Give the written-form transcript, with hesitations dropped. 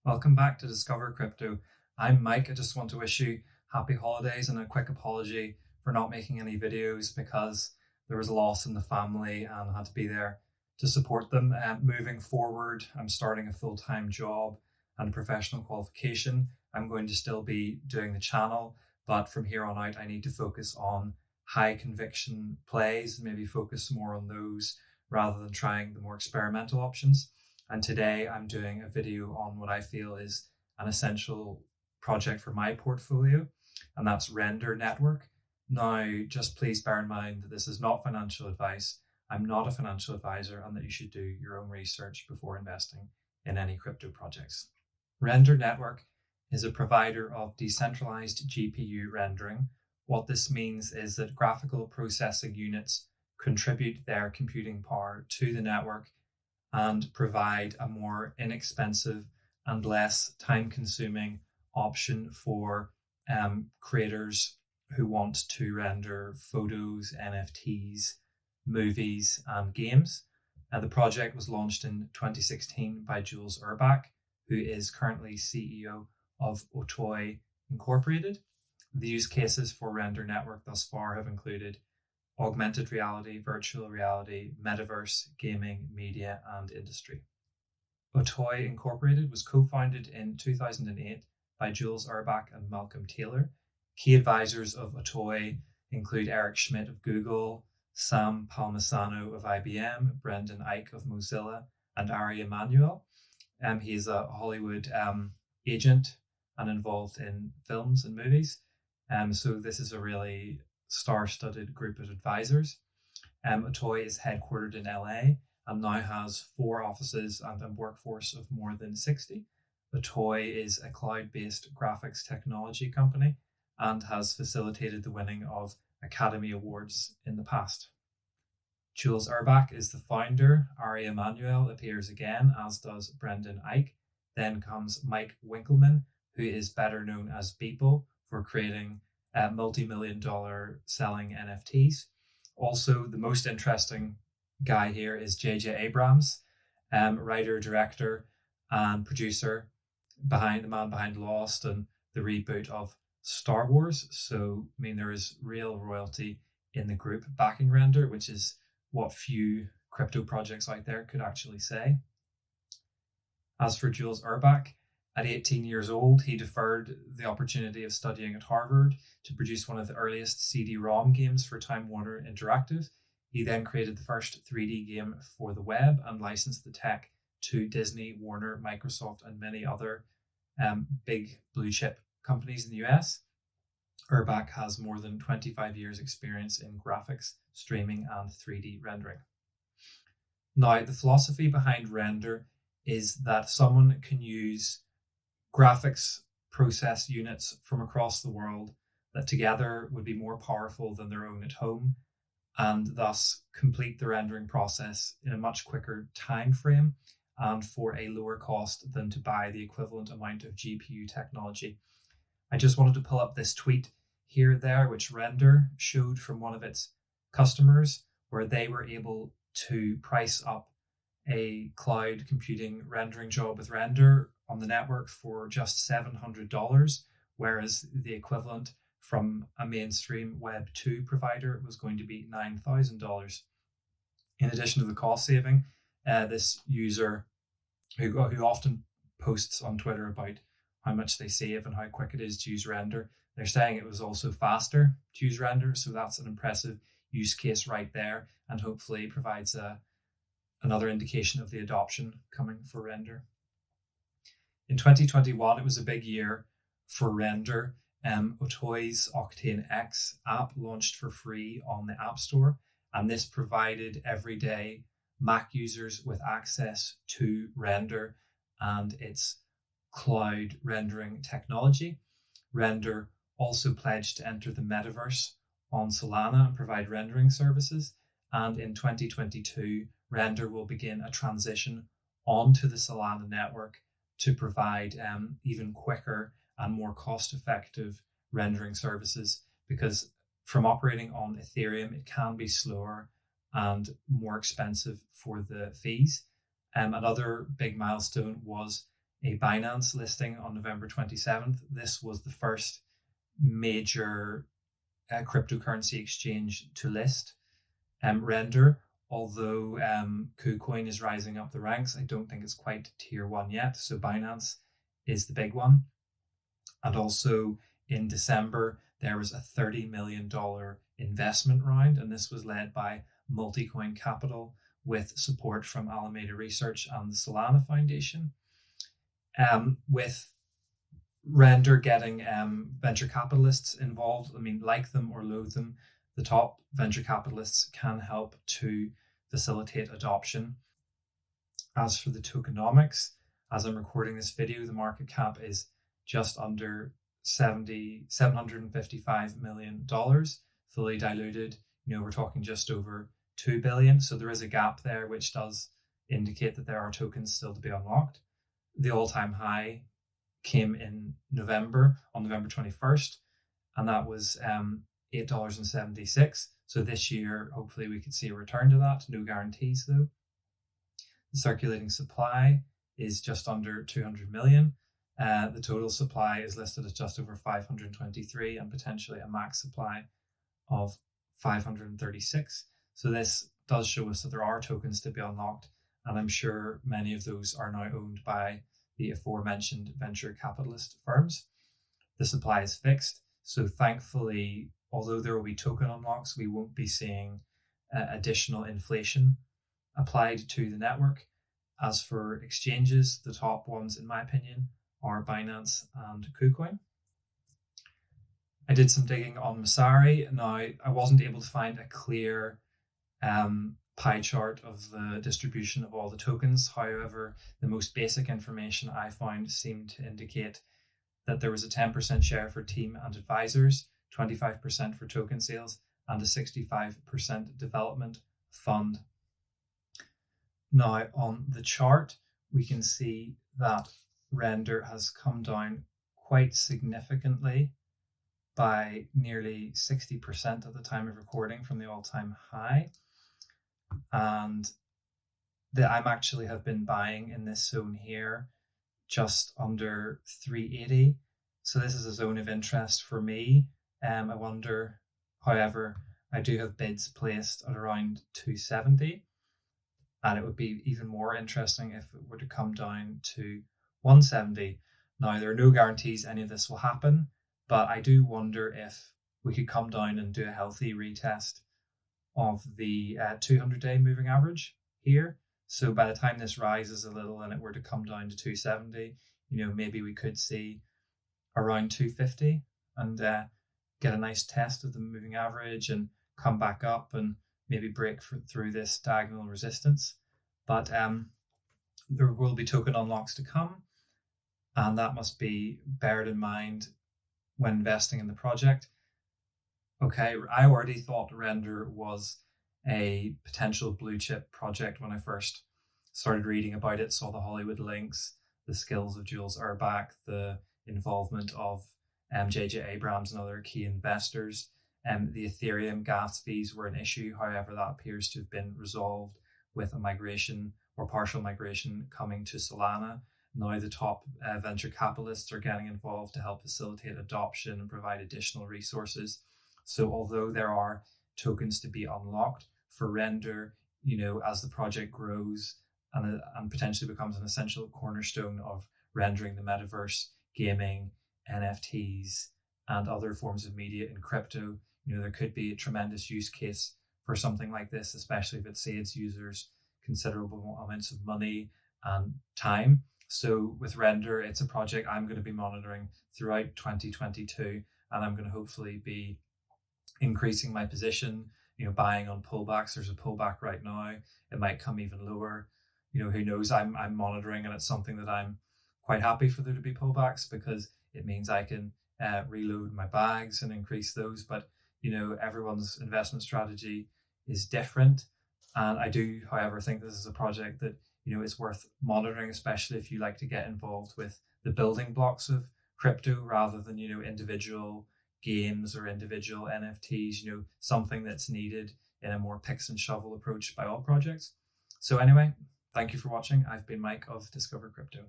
Welcome back to Discover Crypto. I'm Mike. I just want to wish you happy holidays and a quick apology for not making any videos because there was a loss in the family and I had to be there to support them. Moving forward, I'm starting a full-time job and a professional qualification. I'm going to still be doing the channel, but from here on out, I need to focus on high conviction plays and maybe focus more on those rather than trying the more experimental options. And today I'm doing a video on what I feel is an essential project for my portfolio, and that's Render Network. Now, just please bear in mind that this is not financial advice. I'm not a financial advisor, and that you should do your own research before investing in any crypto projects. Render Network is a provider of decentralized GPU rendering. What this means is that graphical processing units contribute their computing power to the network and provide a more inexpensive and less time-consuming option for creators who want to render photos, NFTs, movies, and games. The project was launched in 2016 by Jules Urbach, who is currently CEO of OTOY Inc. The use cases for Render Network thus far have included augmented reality, virtual reality, metaverse, gaming, media, and industry. OTOY Incorporated was co-founded in 2008 by Jules Urbach and Malcolm Taylor. Key advisors of OTOY include Eric Schmidt of Google, Sam Palmisano of IBM, Brendan Eich of Mozilla, and Emanuel. He's a Hollywood agent and involved in films and movies. So this is a really star-studded group of advisors. OTOY is headquartered in LA and now has 4 offices and a workforce of more than 60. OTOY is a cloud-based graphics technology company and has facilitated the winning of Academy Awards in the past. Jules Urbach is the founder. Ari Emanuel appears again, as does Brendan Eich. Then comes Mike Winkelmann, who is better known as Beeple for creating multi-million-dollar selling NFTs. Also, the most interesting guy here is J.J. Abrams, writer, director, and producer behind the man behind Lost and the reboot of Star Wars. So, I mean, there is real royalty in the group backing Render, which is what few crypto projects out there could actually say. As for Jules Urbach, at 18 years old, he deferred the opportunity of studying at Harvard to produce one of the earliest CD-ROM games for Time Warner Interactive. He then created the first 3D game for the web and licensed the tech to Disney, Warner, Microsoft, and many other big blue chip companies in the US. Urbach has more than 25 years experience in graphics, streaming, and 3D rendering. Now, the philosophy behind Render is that someone can use graphics process units from across the world that together would be more powerful than their own at home, and thus complete the rendering process in a much quicker time frame and for a lower cost than to buy the equivalent amount of GPU technology. I just wanted to pull up this tweet there, which Render showed from one of its customers, where they were able to price up a cloud computing rendering job with Render on the network for just $700, whereas the equivalent from a mainstream Web 2 provider was going to be $9,000. In addition to the cost saving, this user who often posts on Twitter about how much they save and how quick it is to use Render, they're saying it was also faster to use Render. So that's an impressive use case right there, and hopefully provides another indication of the adoption coming for Render. In 2021, it was a big year for Render. OTOY's Octane X app launched for free on the App Store, and this provided everyday Mac users with access to Render and its cloud rendering technology. Render also pledged to enter the metaverse on Solana and provide rendering services. And in 2022, Render will begin a transition onto the Solana network to provide even quicker and more cost-effective rendering services, because from operating on Ethereum, it can be slower and more expensive for the fees. Another big milestone was a Binance listing on November 27th. This was the first major cryptocurrency exchange to list Render. Although KuCoin is rising up the ranks, I don't think it's quite tier 1 yet. So Binance is the big one. And also in December, there was a $30 million investment round, and this was led by Multicoin Capital with support from Alameda Research and the Solana Foundation. With Render getting venture capitalists involved, I mean, like them or loathe them, the top venture capitalists can help to facilitate adoption. As for the tokenomics, as I'm recording this video, the market cap is just under $755 million, fully diluted. We're talking just over 2 billion. So there is a gap there, which does indicate that there are tokens still to be unlocked. The all-time high came in November, on November 21st, and that was $8.76. So this year, hopefully we could see a return to that. No guarantees though. The circulating supply is just under 200 million. The total supply is listed as just over 523 and potentially a max supply of 536. So this does show us that there are tokens to be unlocked, and I'm sure many of those are now owned by the aforementioned venture capitalist firms. The supply is fixed, so thankfully, although there will be token unlocks, we won't be seeing additional inflation applied to the network. As for exchanges, the top ones, in my opinion, are Binance and KuCoin. I did some digging on Messari. Now, I wasn't able to find a clear pie chart of the distribution of all the tokens. However, the most basic information I found seemed to indicate that there was a 10% share for team and advisors, 25% for token sales, and a 65% development fund. Now, on the chart, we can see that Render has come down quite significantly by nearly 60% at the time of recording from the all-time high. And I'm actually have been buying in this zone here just under 380. So this is a zone of interest for me. I wonder, however, I do have bids placed at around 270, and it would be even more interesting if it were to come down to 170. Now, there are no guarantees any of this will happen, but I do wonder if we could come down and do a healthy retest of the 200-day moving average here. So by the time this rises a little and it were to come down to 270, maybe we could see around 250 and get a nice test of the moving average and come back up and maybe break through this diagonal resistance. But there will be token unlocks to come, and that must be beared in mind when investing in the project. Okay, I already thought Render was a potential blue chip project when I first started reading about it, saw the Hollywood links, the skills of Jules Urbach, the involvement of JJ Abrams and other key investors. The Ethereum gas fees were an issue. However, that appears to have been resolved with a migration or partial migration coming to Solana. Now the top venture capitalists are getting involved to help facilitate adoption and provide additional resources. So although there are tokens to be unlocked for Render, as the project grows and potentially becomes an essential cornerstone of rendering the metaverse, gaming, NFTs, and other forms of media in crypto, there could be a tremendous use case for something like this, especially if it saves users considerable amounts of money and time. So with Render, it's a project I'm going to be monitoring throughout 2022, and I'm going to hopefully be increasing my position, buying on pullbacks. There's a pullback right now. It might come even lower. Who knows? I'm monitoring, and it's something that I'm quite happy for there to be pullbacks, because it means I can reload my bags and increase those. But everyone's investment strategy is different, and I do, however, think this is a project that is worth monitoring, especially if you like to get involved with the building blocks of crypto rather than individual games or individual NFTs. Something that's needed in a more picks and shovel approach by all projects. So anyway, thank you for watching. I've been Mike of Discover Crypto.